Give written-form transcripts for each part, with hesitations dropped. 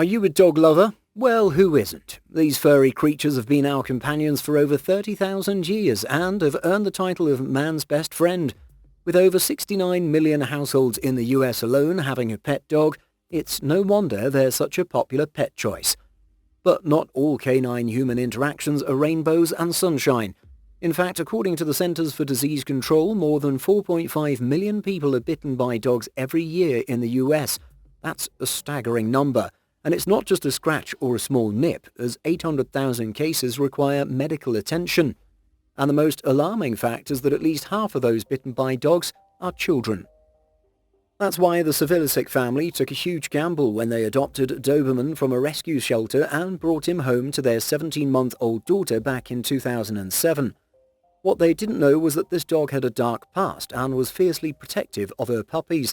Are you a dog lover? Well, who isn't? These furry creatures have been our companions for over 30,000 years and have earned the title of man's best friend. With over 69 million households in the US alone having a pet dog, it's no wonder they're such a popular pet choice. But not all canine-human interactions are rainbows and sunshine. In fact, according to the Centers for Disease Control, more than 4.5 million people are bitten by dogs every year in the US. That's a staggering number. And it's not just a scratch or a small nip, as 800,000 cases require medical attention. And the most alarming fact is that at least half of those bitten by dogs are children. That's why the Svilicic family took a huge gamble when they adopted Doberman from a rescue shelter and brought him home to their 17-month-old daughter back in 2007. What they didn't know was that this dog had a dark past and was fiercely protective of her puppies.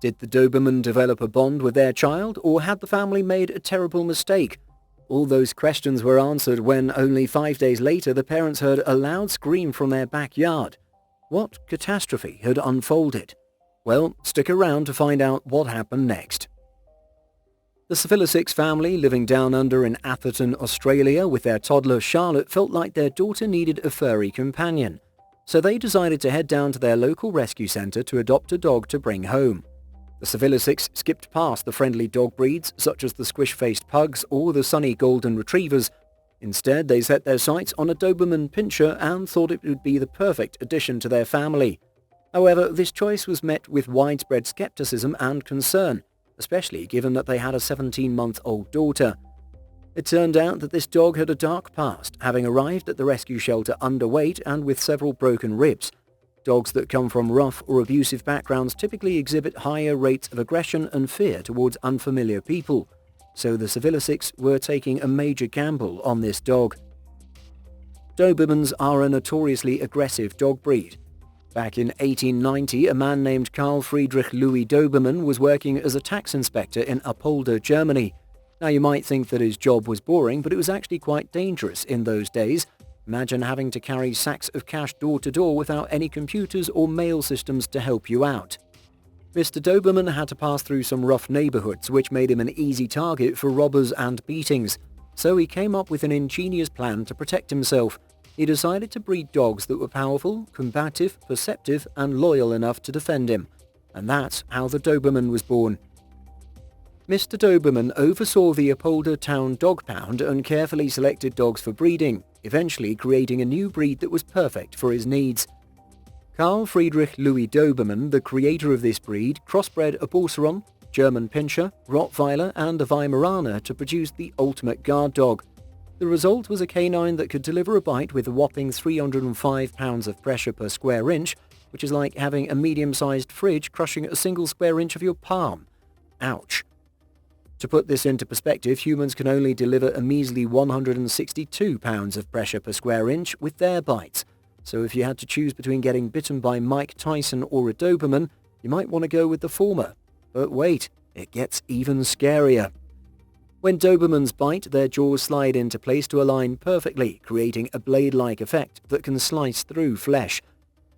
Did the Doberman develop a bond with their child, or had the family made a terrible mistake? All those questions were answered when only 5 days later the parents heard a loud scream from their backyard. What catastrophe had unfolded? Well, stick around to find out what happened next. The Svilicic family living down under in Atherton, Australia with their toddler Charlotte felt like their daughter needed a furry companion. So they decided to head down to their local rescue centre to adopt a dog to bring home. The Svilicics skipped past the friendly dog breeds such as the squish-faced pugs or the sunny golden retrievers. Instead, they set their sights on a Doberman pinscher and thought it would be the perfect addition to their family. However, this choice was met with widespread skepticism and concern, especially given that they had a 17-month-old daughter. It turned out that this dog had a dark past, having arrived at the rescue shelter underweight and with several broken ribs. Dogs that come from rough or abusive backgrounds typically exhibit higher rates of aggression and fear towards unfamiliar people, so the Svilicics were taking a major gamble on this dog. Dobermans are a notoriously aggressive dog breed. Back in 1890, a man named Carl Friedrich Louis Doberman was working as a tax inspector in Apolda, Germany. Now you might think that his job was boring, but it was actually quite dangerous in those days. Imagine having to carry sacks of cash door to door without any computers or mail systems to help you out. Mr. Doberman had to pass through some rough neighborhoods, which made him an easy target for robbers and beatings. So he came up with an ingenious plan to protect himself. He decided to breed dogs that were powerful, combative, perceptive, and loyal enough to defend him. And that's how the Doberman was born. Mr. Doberman oversaw the Apolda Town Dog Pound and carefully selected dogs for breeding, eventually creating a new breed that was perfect for his needs. Carl Friedrich Louis Doberman, the creator of this breed, crossbred a Boxer, German Pinscher, Rottweiler and a Weimaraner to produce the ultimate guard dog. The result was a canine that could deliver a bite with a whopping 305 pounds of pressure per square inch, which is like having a medium-sized fridge crushing a single square inch of your palm. Ouch. To put this into perspective, humans can only deliver a measly 162 pounds of pressure per square inch with their bites. So if you had to choose between getting bitten by Mike Tyson or a Doberman, you might want to go with the former. But wait, it gets even scarier. When Dobermans bite, their jaws slide into place to align perfectly, creating a blade-like effect that can slice through flesh.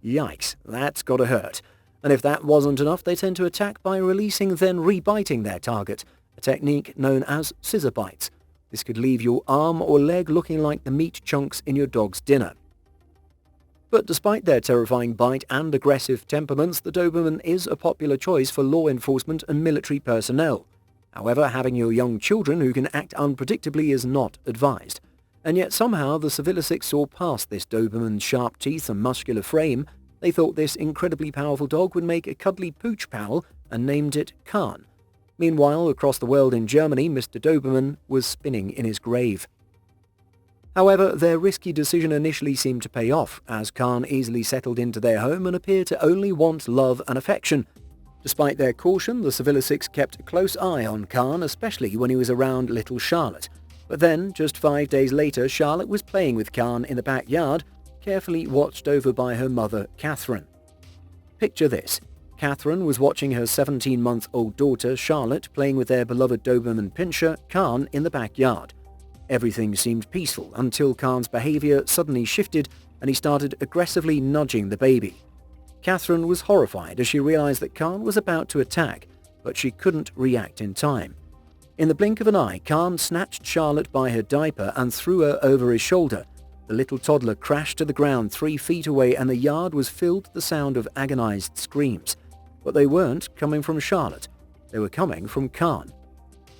Yikes, that's gotta hurt. And if that wasn't enough, they tend to attack by releasing then rebiting their target, a technique known as scissor bites. This could leave your arm or leg looking like the meat chunks in your dog's dinner. But despite their terrifying bite and aggressive temperaments, the Doberman is a popular choice for law enforcement and military personnel. However, having your young children who can act unpredictably is not advised. And yet somehow the Svilicics saw past this Doberman's sharp teeth and muscular frame. They thought this incredibly powerful dog would make a cuddly pooch pal and named it Khan. Meanwhile, across the world in Germany, Mr. Doberman was spinning in his grave. However, their risky decision initially seemed to pay off, as Khan easily settled into their home and appeared to only want love and affection. Despite their caution, the Svilicics kept a close eye on Khan, especially when he was around little Charlotte. But then, just 5 days later, Charlotte was playing with Khan in the backyard, carefully watched over by her mother, Catherine. Picture this. Catherine was watching her 17-month-old daughter, Charlotte, playing with their beloved Doberman pinscher, Khan, in the backyard. Everything seemed peaceful until Khan's behavior suddenly shifted and he started aggressively nudging the baby. Catherine was horrified as she realized that Khan was about to attack, but she couldn't react in time. In the blink of an eye, Khan snatched Charlotte by her diaper and threw her over his shoulder. The little toddler crashed to the ground 3 feet away, and the yard was filled with the sound of agonized screams. But they weren't coming from Charlotte. They were coming from Khan.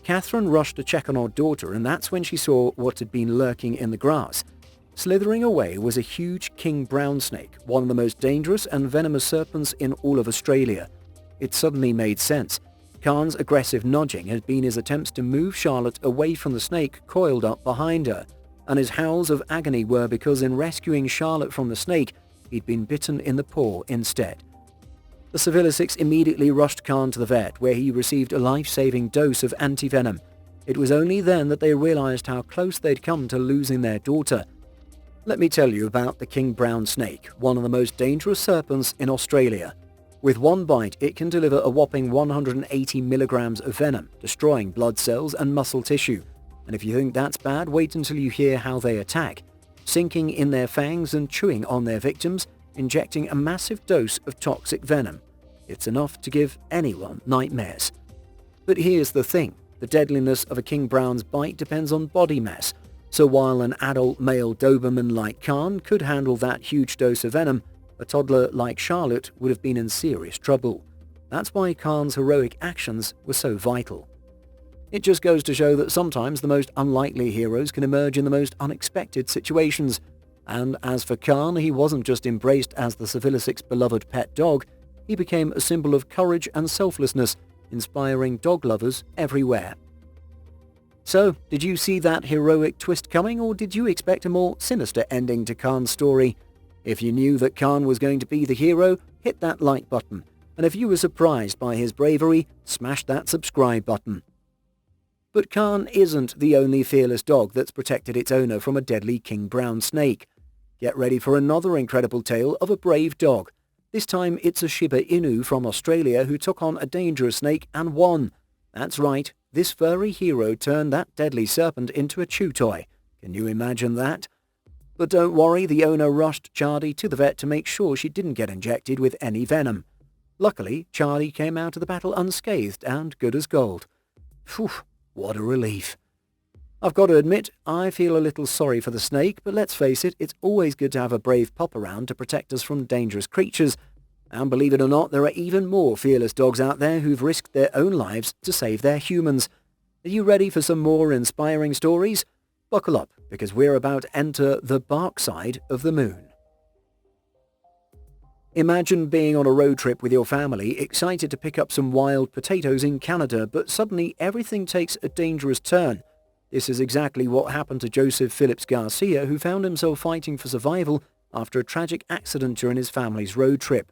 Catherine rushed to check on her daughter, and that's when she saw what had been lurking in the grass. Slithering away was a huge king brown snake, one of the most dangerous and venomous serpents in all of Australia. It suddenly made sense. Khan's aggressive nudging had been his attempts to move Charlotte away from the snake coiled up behind her, and his howls of agony were because in rescuing Charlotte from the snake, he'd been bitten in the paw instead. The Svilicics immediately rushed Khan to the vet, where he received a life-saving dose of antivenom. It was only then that they realized how close they'd come to losing their daughter. Let me tell you about the king brown snake, one of the most dangerous serpents in Australia. With one bite, it can deliver a whopping 180 milligrams of venom, destroying blood cells and muscle tissue. And if you think that's bad, wait until you hear how they attack. Sinking in their fangs and chewing on their victims, injecting a massive dose of toxic venom. It's enough to give anyone nightmares. But here's the thing. The deadliness of a king brown's bite depends on body mass. So while an adult male Doberman like Khan could handle that huge dose of venom, a toddler like Charlotte would have been in serious trouble. That's why Khan's heroic actions were so vital. It just goes to show that sometimes the most unlikely heroes can emerge in the most unexpected situations. And as for Khan, he wasn't just embraced as the Svilicic's beloved pet dog, he became a symbol of courage and selflessness, inspiring dog lovers everywhere. So, did you see that heroic twist coming, or did you expect a more sinister ending to Khan's story? If you knew that Khan was going to be the hero, hit that like button. And if you were surprised by his bravery, smash that subscribe button. But Khan isn't the only fearless dog that's protected its owner from a deadly king brown snake. Get ready for another incredible tale of a brave dog. This time it's a Shiba Inu from Australia who took on a dangerous snake and won. That's right, this furry hero turned that deadly serpent into a chew toy. Can you imagine that? But don't worry, the owner rushed Charlie to the vet to make sure she didn't get injected with any venom. Luckily, Charlie came out of the battle unscathed and good as gold. Phew, what a relief. I've got to admit, I feel a little sorry for the snake, but let's face it, it's always good to have a brave pup around to protect us from dangerous creatures. And believe it or not, there are even more fearless dogs out there who've risked their own lives to save their humans. Are you ready for some more inspiring stories? Buckle up, because we're about to enter the bark side of the moon. Imagine being on a road trip with your family, excited to pick up some wild potatoes in Canada, but suddenly everything takes a dangerous turn. This is exactly what happened to Joseph Phillips Garcia, who found himself fighting for survival after a tragic accident during his family's road trip.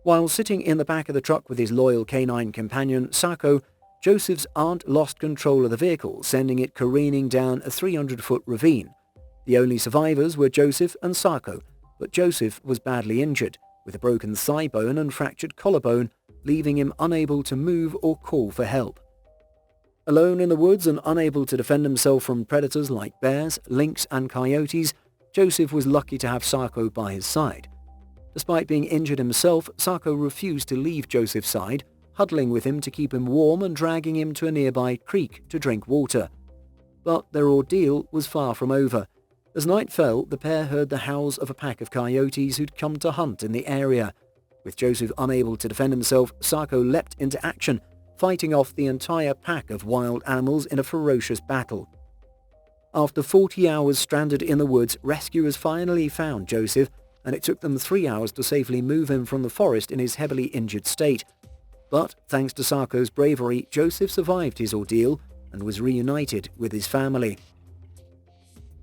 While sitting in the back of the truck with his loyal canine companion, Sako, Joseph's aunt lost control of the vehicle, sending it careening down a 300-foot ravine. The only survivors were Joseph and Sako, but Joseph was badly injured, with a broken thigh bone and fractured collarbone, leaving him unable to move or call for help. Alone in the woods and unable to defend himself from predators like bears, lynx and coyotes, Joseph was lucky to have Sako by his side. Despite being injured himself, Sako refused to leave Joseph's side, huddling with him to keep him warm and dragging him to a nearby creek to drink water. But their ordeal was far from over. As night fell, the pair heard the howls of a pack of coyotes who'd come to hunt in the area. With Joseph unable to defend himself, Sako leapt into action, fighting off the entire pack of wild animals in a ferocious battle. After 40 hours stranded in the woods, rescuers finally found Joseph, and it took them 3 hours to safely move him from the forest in his heavily injured state. But thanks to Sako's bravery, Joseph survived his ordeal and was reunited with his family.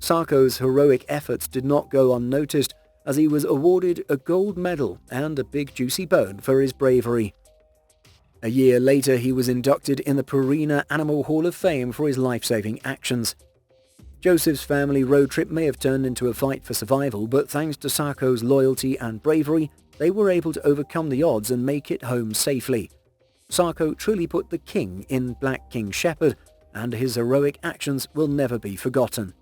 Sako's heroic efforts did not go unnoticed, as he was awarded a gold medal and a big juicy bone for his bravery. A year later, he was inducted in the Purina Animal Hall of Fame for his life-saving actions. Joseph's family road trip may have turned into a fight for survival, but thanks to Sako's loyalty and bravery, they were able to overcome the odds and make it home safely. Sako truly put the king in Black King Shepherd, and his heroic actions will never be forgotten.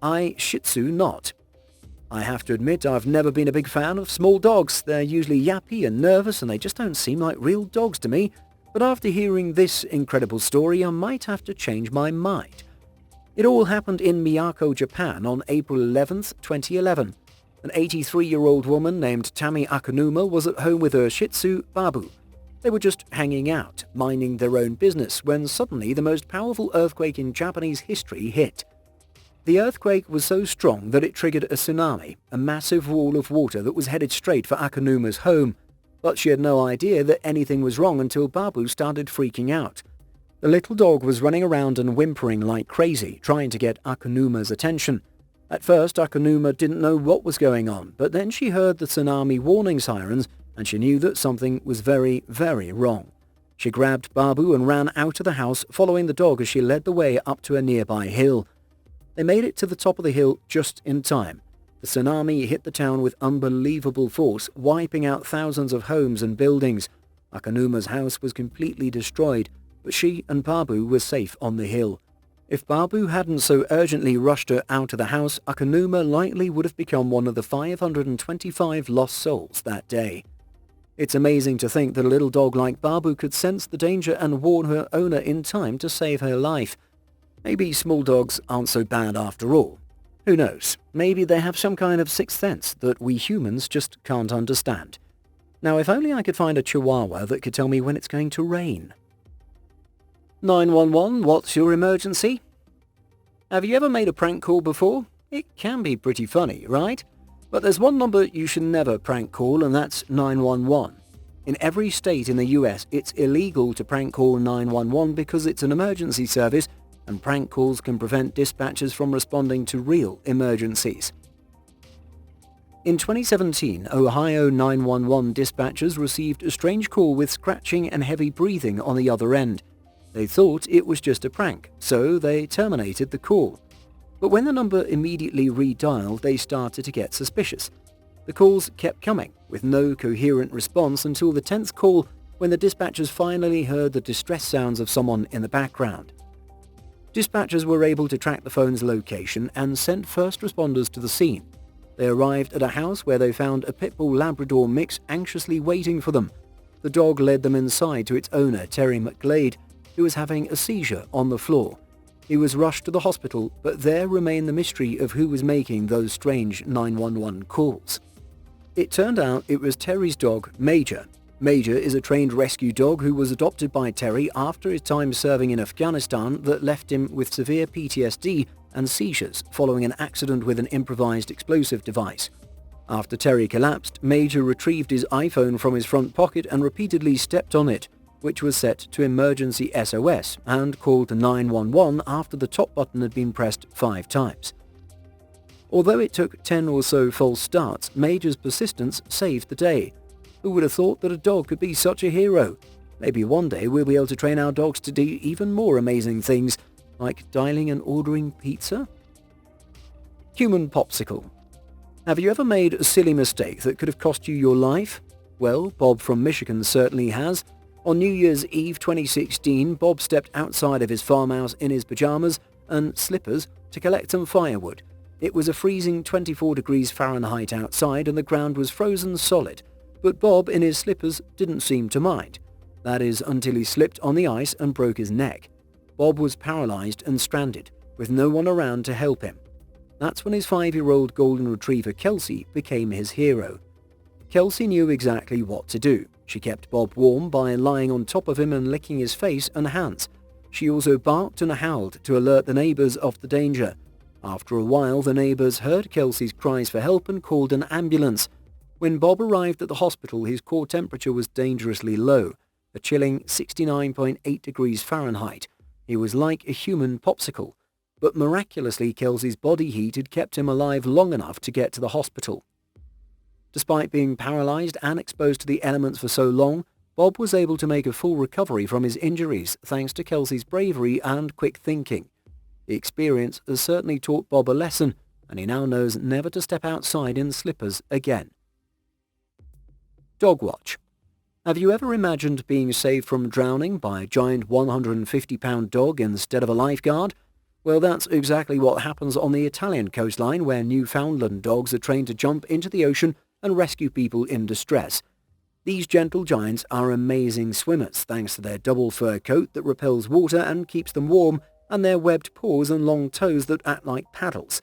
I Shih Tzu not. I have to admit I've never been a big fan of small dogs. They're usually yappy and nervous, and they just don't seem like real dogs to me. But after hearing this incredible story, I might have to change my mind. It all happened in Miyako, Japan on April 11th, 2011. An 83-year-old woman named Tami Akanuma was at home with her Shih Tzu, Babu. They were just hanging out, minding their own business, when suddenly the most powerful earthquake in Japanese history hit. The earthquake was so strong that it triggered a tsunami, a massive wall of water that was headed straight for Akanuma's home. But she had no idea that anything was wrong until Babu started freaking out. The little dog was running around and whimpering like crazy, trying to get Akanuma's attention. At first, Akanuma didn't know what was going on, but then she heard the tsunami warning sirens and she knew that something was very, very wrong. She grabbed Babu and ran out of the house, following the dog as she led the way up to a nearby hill. They made it to the top of the hill just in time. The tsunami hit the town with unbelievable force, wiping out thousands of homes and buildings. Akanuma's house was completely destroyed, but she and Babu were safe on the hill. If Babu hadn't so urgently rushed her out of the house, Akanuma likely would have become one of the 525 lost souls that day. It's amazing to think that a little dog like Babu could sense the danger and warn her owner in time to save her life. Maybe small dogs aren't so bad after all. Who knows? Maybe they have some kind of sixth sense that we humans just can't understand. Now, if only I could find a chihuahua that could tell me when it's going to rain. 911, what's your emergency? Have you ever made a prank call before? It can be pretty funny, right? But there's one number you should never prank call, and that's 911. In every state in the US, it's illegal to prank call 911 because it's an emergency service, and prank calls can prevent dispatchers from responding to real emergencies. In 2017, Ohio 911 dispatchers received a strange call with scratching and heavy breathing on the other end. They thought it was just a prank, so they terminated the call. But when the number immediately redialed, they started to get suspicious. The calls kept coming, with no coherent response until the 10th call, when the dispatchers finally heard the distress sounds of someone in the background. Dispatchers were able to track the phone's location and sent first responders to the scene. They arrived at a house where they found a pit bull Labrador mix anxiously waiting for them. The dog led them inside to its owner, Terry McGlade, who was having a seizure on the floor. He was rushed to the hospital, but there remained the mystery of who was making those strange 911 calls. It turned out it was Terry's dog, Major. Major is a trained rescue dog who was adopted by Terry after his time serving in Afghanistan that left him with severe PTSD and seizures following an accident with an improvised explosive device. After Terry collapsed, Major retrieved his iPhone from his front pocket and repeatedly stepped on it, which was set to emergency SOS, and called 911 after the top button had been pressed 5 times. Although it took 10 or so false starts, Major's persistence saved the day. Who would have thought that a dog could be such a hero? Maybe one day we'll be able to train our dogs to do even more amazing things, like dialing and ordering pizza? Human popsicle. Have you ever made a silly mistake that could have cost you your life? Well, Bob from Michigan certainly has. On New Year's Eve 2016, Bob stepped outside of his farmhouse in his pajamas and slippers to collect some firewood. It was a freezing 24 degrees Fahrenheit outside and the ground was frozen solid, but Bob in his slippers didn't seem to mind. That is, until he slipped on the ice and broke his neck. Bob was paralyzed and stranded, with no one around to help him. That's when his 5-year-old golden retriever Kelsey became his hero. Kelsey knew exactly what to do. She kept Bob warm by lying on top of him and licking his face and hands. She also barked and howled to alert the neighbors of the danger. After a while, the neighbors heard Kelsey's cries for help and called an ambulance. When Bob arrived at the hospital, his core temperature was dangerously low, a chilling 69.8 degrees Fahrenheit. He was like a human popsicle. But miraculously, Kelsey's body heat had kept him alive long enough to get to the hospital. Despite being paralyzed and exposed to the elements for so long, Bob was able to make a full recovery from his injuries thanks to Kelsey's bravery and quick thinking. The experience has certainly taught Bob a lesson, and he now knows never to step outside in slippers again. Dog watch. Have you ever imagined being saved from drowning by a giant 150-pound dog instead of a lifeguard? Well, that's exactly what happens on the Italian coastline, where Newfoundland dogs are trained to jump into the ocean and rescue people in distress. These gentle giants are amazing swimmers thanks to their double fur coat that repels water and keeps them warm, and their webbed paws and long toes that act like paddles.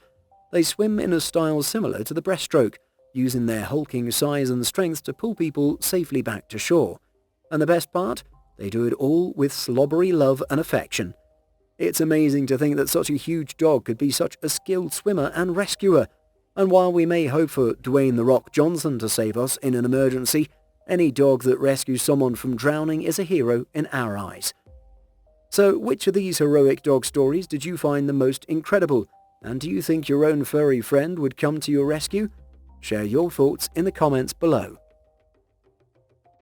They swim in a style similar to the breaststroke, using their hulking size and strength to pull people safely back to shore. And the best part? They do it all with slobbery love and affection. It's amazing to think that such a huge dog could be such a skilled swimmer and rescuer. And while we may hope for Dwayne "The Rock" Johnson to save us in an emergency, any dog that rescues someone from drowning is a hero in our eyes. So which of these heroic dog stories did you find the most incredible? And do you think your own furry friend would come to your rescue? Share your thoughts in the comments below.